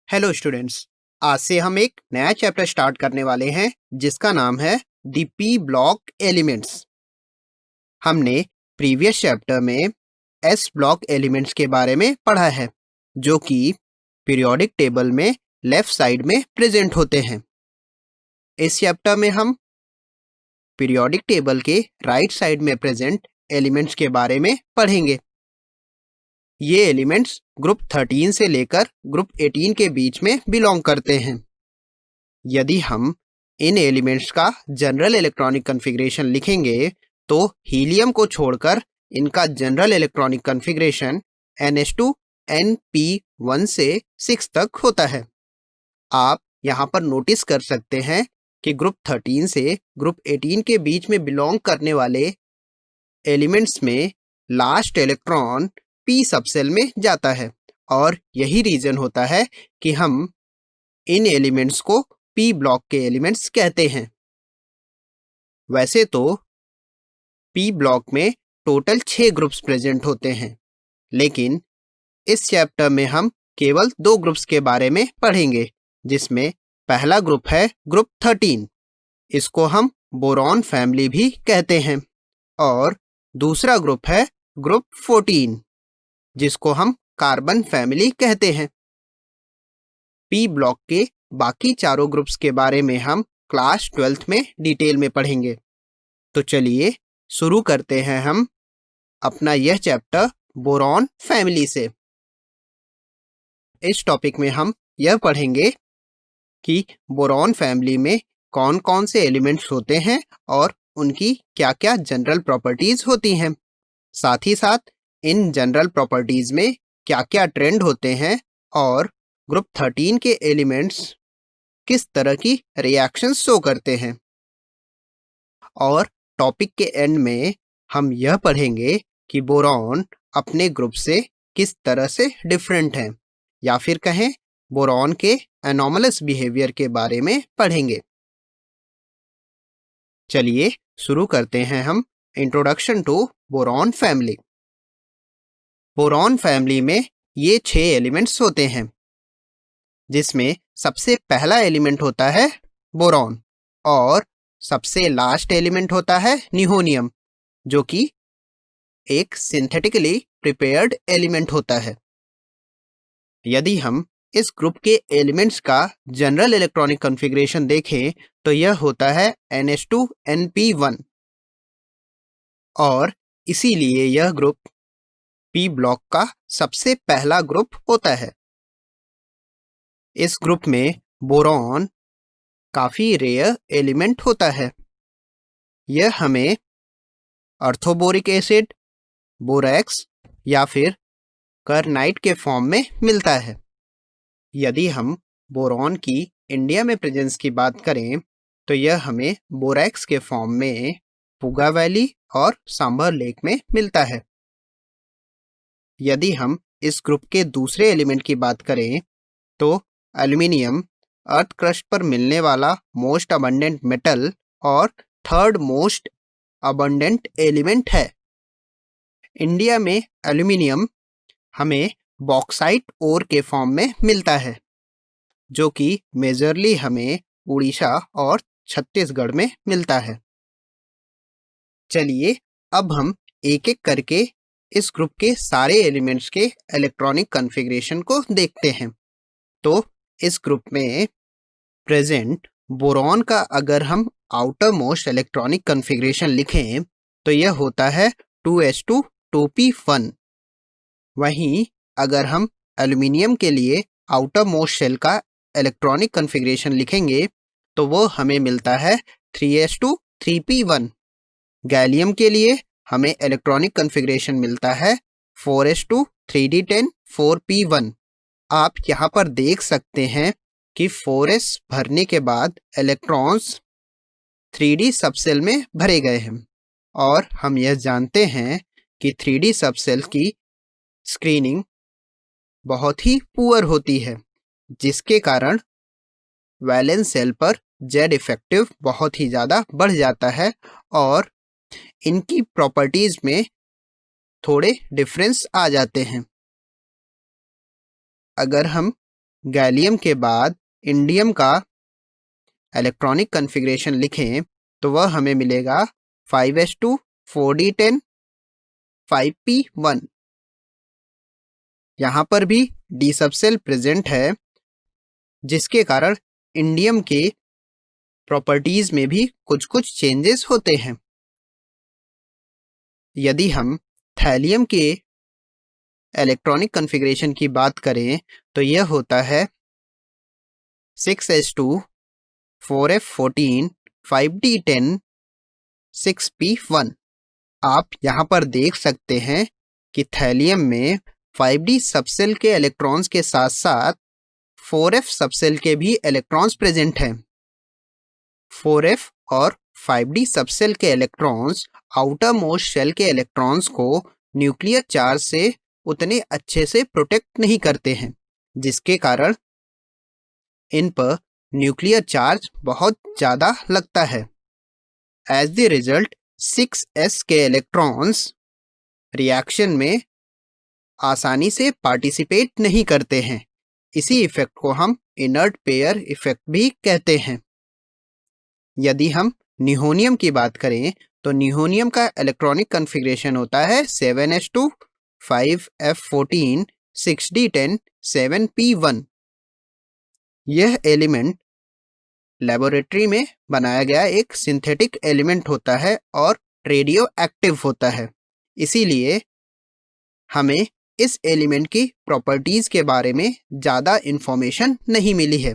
Hello students. आज से हम एक नया चैप्टर स्टार्ट करने वाले हैं जिसका नाम है दी पी ब्लॉक एलिमेंट्स। हमने प्रीवियस चैप्टर में एस ब्लॉक एलिमेंट्स के बारे में पढ़ा है जो कि पीरियोडिक टेबल में लेफ्ट साइड में प्रेजेंट होते हैं। इस चैप्टर में हम पीरियोडिक टेबल के राइट साइड में प्रेजेंट एलिमेंट्स के बारे में पढ़ेंगे। ये एलिमेंट्स ग्रुप 13 से लेकर ग्रुप 18 के बीच में बिलोंग करते हैं। यदि हम इन एलिमेंट्स का जनरल इलेक्ट्रॉनिक कॉन्फ़िगरेशन लिखेंगे तो हीलियम को छोड़कर इनका general electronic configuration NH2 NP1 से 6 तक होता है। आप यहाँ पर नोटिस कर सकते हैं कि ग्रुप 13 से ग्रुप 18 के बीच में बिलोंग करने वाले एलिमेंट्स में लास्ट इलेक्ट्रॉन p सबसेल में जाता है और यही रीजन होता है कि हम इन एलिमेंट्स को p ब्लॉक के एलिमेंट्स कहते हैं। वैसे तो p ब्लॉक में टोटल 6 ग्रुप्स प्रेजेंट होते हैं, लेकिन इस चैप्टर में हम केवल 2 ग्रुप्स के बारे में पढ़ेंगे, जिसमें पहला ग्रुप है ग्रुप 13, इसको हम बोरॉन फैमिली भी कहते हैं, और दूसरा ग्रुप है ग्रुप 14 जिसको हम कार्बन फैमिली कहते हैं। p ब्लॉक के बाकी चारों ग्रुप्स के बारे में हम क्लास 12th में डिटेल में पढ़ेंगे। तो चलिए शुरू करते हैं हम अपना यह चैप्टर बोरॉन फैमिली से। इस टॉपिक में हम यह पढ़ेंगे कि बोरॉन फैमिली में कौन कौन से एलिमेंट्स होते हैं और उनकी क्या क्या जनरल प्रॉपर्टीज होती हैं। साथ ही साथ इन जनरल प्रॉपर्टीज में क्या क्या ट्रेंड होते हैं और ग्रुप 13 के एलिमेंट्स किस तरह की रिएक्शंस शो करते हैं। और टॉपिक के एंड में हम यह पढ़ेंगे कि बोरॉन अपने ग्रुप से किस तरह से डिफरेंट हैं, या फिर कहें बोरॉन के एनोमलस बिहेवियर के बारे में पढ़ेंगे। चलिए शुरू करते हैं हम introduction to boron family. Boron family में ये 6 एलिमेंट्स होते हैं, जिसमें सबसे पहला एलिमेंट होता है बोरॉन और सबसे लास्ट एलिमेंट होता है निहोनियम, जो कि एक सिंथेटिकली प्रिपेयर्ड एलिमेंट होता है। यदि हम इस ग्रुप के एलिमेंट्स का जनरल इलेक्ट्रॉनिक कॉन्फ़िगरेशन देखें तो यह होता है NH2 NP1, और इसीलिए यह ग्रुप p ब्लॉक का सबसे पहला ग्रुप होता है। इस ग्रुप में बोरॉन काफ़ी रेयर एलिमेंट होता है। यह हमें अर्थोबोरिक एसिड, बोरैक्स या फिर करनाइट के फॉर्म में मिलता है। यदि हम बोरॉन की इंडिया में प्रेजेंस की बात करें तो यह हमें बोरैक्स के फॉर्म में पुगा वैली और सांबर लेक में मिलता है। यदि हम इस ग्रुप के दूसरे एलिमेंट की बात करें तो एल्युमिनियम अर्थ क्रस्ट पर मिलने वाला मोस्ट अबंडेंट मेटल और थर्ड मोस्ट अबंडेंट एलिमेंट है। इंडिया में एल्युमिनियम हमें बॉक्साइट ओर के फॉर्म में मिलता है, जो कि मेजरली हमें उड़ीसा और छत्तीसगढ़ में मिलता है। चलिए अब हम एक एक करके इस ग्रुप के सारे एलिमेंट्स के इलेक्ट्रॉनिक कॉन्फ़िगरेशन को देखते हैं। तो इस ग्रुप में प्रेजेंट बोरॉन का अगर हम आउटर मोस्ट इलेक्ट्रॉनिक कॉन्फ़िगरेशन लिखें तो यह होता है 2s2 2p1। वहीं अगर हम एल्युमिनियम के लिए आउटर मोस्ट शेल का इलेक्ट्रॉनिक कॉन्फ़िगरेशन लिखेंगे तो वो हमें मिलता है 3s2 3p1। गैलियम के लिए हमें इलेक्ट्रॉनिक कॉन्फ़िगरेशन मिलता है 4s2 3d10 4p1। आप यहाँ पर देख सकते हैं कि 4s भरने के बाद इलेक्ट्रॉन्स 3d सबसेल में भरे गए हैं, और हम यह जानते हैं कि 3d सबसेल की स्क्रीनिंग बहुत ही पुअर होती है, जिसके कारण वैलेंस सेल पर जेड इफेक्टिव बहुत ही ज़्यादा बढ़ जाता है और इनकी प्रॉपर्टीज़ में थोड़े डिफरेंस आ जाते हैं। अगर हम गैलियम के बाद इंडियम का इलेक्ट्रॉनिक कॉन्फ़िगरेशन लिखें तो वह हमें मिलेगा 5s2 4d10 5p1। यहाँ पर भी डी सबसेल प्रेजेंट है, जिसके कारण इंडियम के प्रॉपर्टीज में भी कुछ कुछ चेंजेस होते हैं। यदि हम थैलियम के इलेक्ट्रॉनिक कॉन्फ़िगरेशन की बात करें तो यह होता है 6s2 4f14 5d10 6p1। आप यहाँ पर देख सकते हैं कि थैलियम में 5d सबसेल के इलेक्ट्रॉन्स के साथ साथ 4f सबसेल के भी इलेक्ट्रॉन्स प्रेजेंट हैं। 4f और 5d सबसेल के इलेक्ट्रॉन्स आउटर मोस्ट शेल के इलेक्ट्रॉन्स को न्यूक्लियर चार्ज से उतने अच्छे से प्रोटेक्ट नहीं करते हैं, जिसके कारण इन पर न्यूक्लियर चार्ज बहुत ज़्यादा लगता है। एज द रिजल्ट 6s के इलेक्ट्रॉन्स रिएक्शन में आसानी से पार्टिसिपेट नहीं करते हैं। इसी इफेक्ट को हम इनर्ट पेयर इफेक्ट भी कहते हैं। यदि हम निहोनियम की बात करें तो निहोनियम का इलेक्ट्रॉनिक कॉन्फ़िगरेशन होता है 7s2 5f14 6d10 7p1। यह एलिमेंट लेबोरेटरी में बनाया गया एक सिंथेटिक एलिमेंट होता है और रेडियो एक्टिव होता है। इसीलिए हमें इस एलिमेंट की प्रॉपर्टीज़ के बारे में ज़्यादा इन्फॉर्मेशन नहीं मिली है।